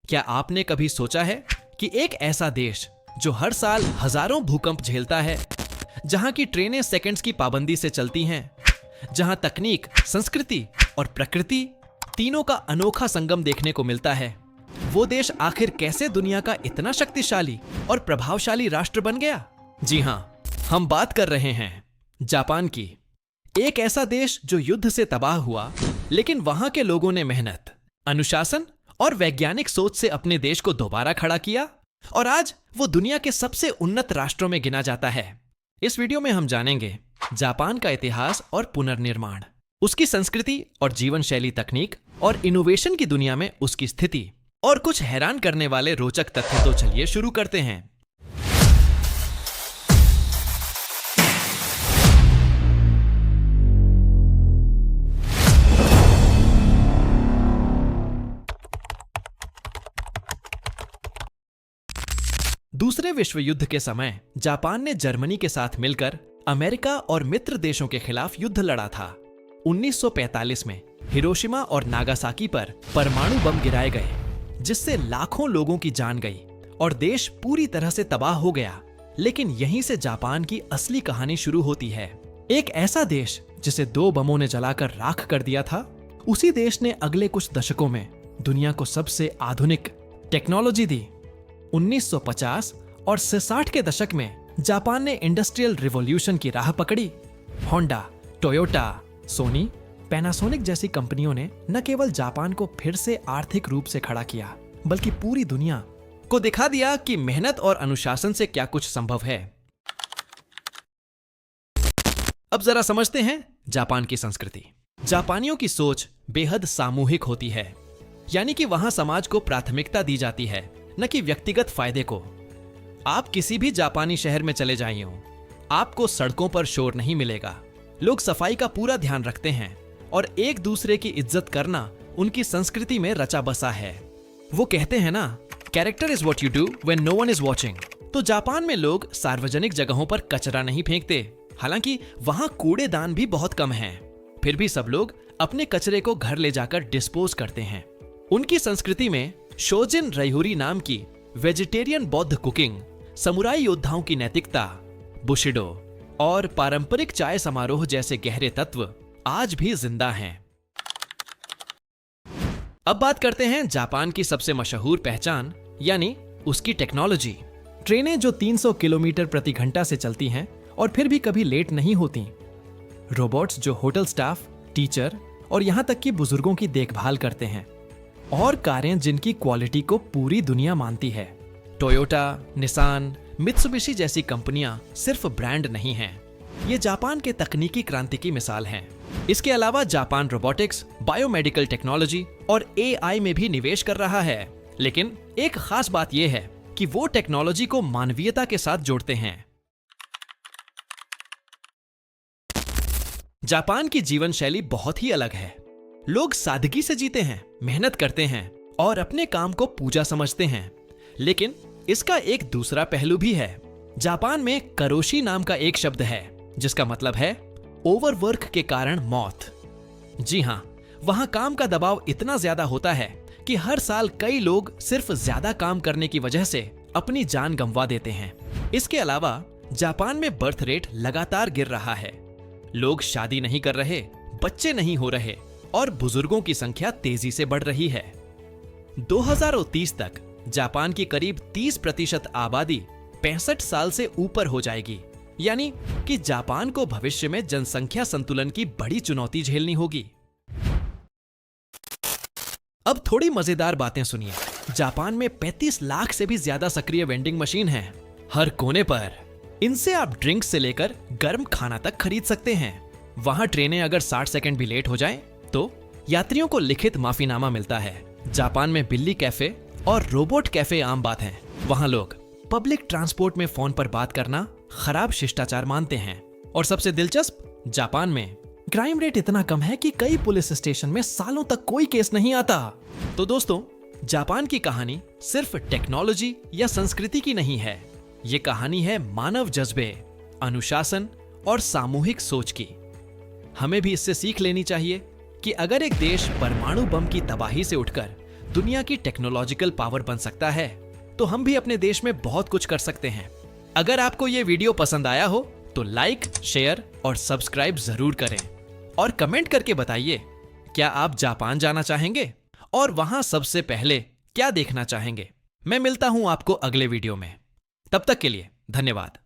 क्या आपने कभी सोचा है कि एक ऐसा देश जो हर साल हजारों भूकंप झेलता है, जहां की ट्रेनें सेकंड्स की पाबंदी से चलती हैं, जहां तकनीक, संस्कृति और प्रकृति तीनों का अनोखा संगम देखने को मिलता है, वो देश आखिर कैसे दुनिया का इतना शक्तिशाली और प्रभावशाली राष्ट्र बन गया? जी हां, हम बात कर रहे हैं जापान की। एक ऐसा देश जो युद्ध से तबाह हुआ, लेकिन वहां के लोगों ने मेहनत, अनुशासन और वैज्ञानिक सोच से अपने देश को दोबारा खड़ा किया और आज वो दुनिया के सबसे उन्नत राष्ट्रों में गिना जाता है। इस वीडियो में हम जानेंगे जापान का इतिहास और पुनर्निर्माण, उसकी संस्कृति और जीवन शैली, तकनीक और इनोवेशन की दुनिया में उसकी स्थिति और कुछ हैरान करने वाले रोचक तथ्य। तो चलिए शुरू करते हैं। दूसरे विश्व युद्ध के समय जापान ने जर्मनी के साथ मिलकर अमेरिका और मित्र देशों के खिलाफ युद्ध लड़ा था। 1945 में हिरोशिमा और नागासाकी पर परमाणु बम गिराए गए, जिससे लाखों लोगों की जान गई और देश पूरी तरह से तबाह हो गया। लेकिन यहीं से जापान की असली कहानी शुरू होती है। एक ऐसा देश जिसे 2 बमों ने जलाकर राख कर दिया था, उसी देश ने अगले कुछ दशकों में दुनिया को सबसे आधुनिक टेक्नोलॉजी दी। 1950 और 60 के दशक में जापान ने इंडस्ट्रियल रिवॉल्यूशन की राह पकड़ी। होंडा, टोयोटा, सोनी, पैनासोनिक जैसी कंपनियों ने न केवल जापान को फिर से आर्थिक रूप से खड़ा किया, बल्कि पूरी दुनिया को दिखा दिया कि मेहनत और अनुशासन से क्या कुछ संभव है। अब जरा समझते हैं जापान की संस्कृति। जापानियों की सोच बेहद सामूहिक होती है, यानी कि वहां समाज को प्राथमिकता दी जाती है, न कि व्यक्तिगत फायदे को। आप किसी भी जापानी शहर में चले जाइए, आपको सड़कों पर शोर नहीं मिलेगा। लोग सफाई का पूरा ध्यान रखते हैं और एक दूसरे की इज्जत करना उनकी संस्कृति में रचा बसा है। वो कहते हैं ना, character is what you do when no one is watching. तो जापान में लोग सार्वजनिक जगहों पर कचरा नहीं फेंकते, हालांकि वहां कूड़ेदान भी बहुत कम हैं। फिर भी सब लोग अपने कचरे को घर ले जाकर डिस्पोज करते हैं। उनकी संस्कृति में शोजिन रैहुरी नाम की वेजिटेरियन बौद्ध कुकिंग, समुराई योद्धाओं की नैतिकता, बुशिडो और पारंपरिक चाय समारोह जैसे गहरे तत्व आज भी जिंदा हैं। अब बात करते हैं जापान की सबसे मशहूर पहचान, यानी उसकी टेक्नोलॉजी। ट्रेनें जो 300 किलोमीटर प्रति घंटा से चलती हैं और फिर भी कभी लेट नहीं होती। रोबोट्स जो होटल स्टाफ, टीचर और यहां तक कि बुजुर्गों की देखभाल करते हैं। और कारें जिनकी क्वालिटी को पूरी दुनिया मानती है। टोयोटा, निसान, मित्सुबिशी जैसी कंपनियां सिर्फ ब्रांड नहीं हैं, ये जापान के तकनीकी क्रांति की मिसाल हैं। इसके अलावा जापान रोबोटिक्स, बायोमेडिकल टेक्नोलॉजी और एआई में भी निवेश कर रहा है। लेकिन एक खास बात यह है कि वो टेक्नोलॉजी को मानवीयता के साथ जोड़ते हैं। जापान की जीवन शैली बहुत ही अलग है। लोग सादगी से जीते हैं, मेहनत करते हैं और अपने काम को पूजा समझते हैं। लेकिन इसका एक दूसरा पहलू भी है। जापान में करोशी नाम का एक शब्द है, जिसका मतलब है ओवरवर्क के कारण मौत। जी हां, वहां काम का दबाव इतना ज्यादा होता है कि हर साल कई लोग सिर्फ ज्यादा काम करने की वजह से अपनी जान गंवा देते हैं। इसके अलावा जापान में बर्थ रेट लगातार गिर रहा है। लोग शादी नहीं कर रहे, बच्चे नहीं हो रहे और बुजुर्गों की संख्या तेजी से बढ़ रही है। 2030 तक जापान की करीब 30% आबादी 65 साल से ऊपर हो जाएगी, यानी कि जापान को भविष्य में जनसंख्या संतुलन की बड़ी चुनौती झेलनी होगी। अब थोड़ी मजेदार बातें सुनिए। जापान में 35 लाख से भी ज्यादा सक्रिय वेंडिंग मशीन हैं, हर कोने पर। इनसे आप ड्रिंक्स से लेकर गर्म खाना तक खरीद सकते हैं। वहां ट्रेनें अगर 60 सेकंड भी लेट हो जाएं, तो यात्रियों को लिखित माफीनामा मिलता है। जापान में बिल्ली कैफे और रोबोट कैफे आम बात हैं। वहां लोग पब्लिक ट्रांसपोर्ट में फोन पर बात करना खराब शिष्टाचार मानते हैं। और सबसे दिलचस्प, जापान में क्राइम रेट इतना कम है कि कई पुलिस स्टेशन में सालों तक कोई केस नहीं आता। तो दोस्तों, जापान की कहानी सिर्फ टेक्नोलॉजी या संस्कृति की नहीं है, ये कहानी है मानव जज्बे, अनुशासन और सामूहिक सोच की। हमें भी इससे सीख लेनी चाहिए कि अगर एक देश परमाणु बम की तबाही से उठकर दुनिया की टेक्नोलॉजिकल पावर बन सकता है तो हम भी अपने देश में बहुत कुछ कर सकते हैं। अगर आपको ये वीडियो पसंद आया हो तो लाइक, शेयर और सब्सक्राइब जरूर करें और कमेंट करके बताइए, क्या आप जापान जाना चाहेंगे और वहां सबसे पहले क्या देखना चाहेंगे। मैं मिलता हूं आपको अगले वीडियो में। तब तक के लिए धन्यवाद।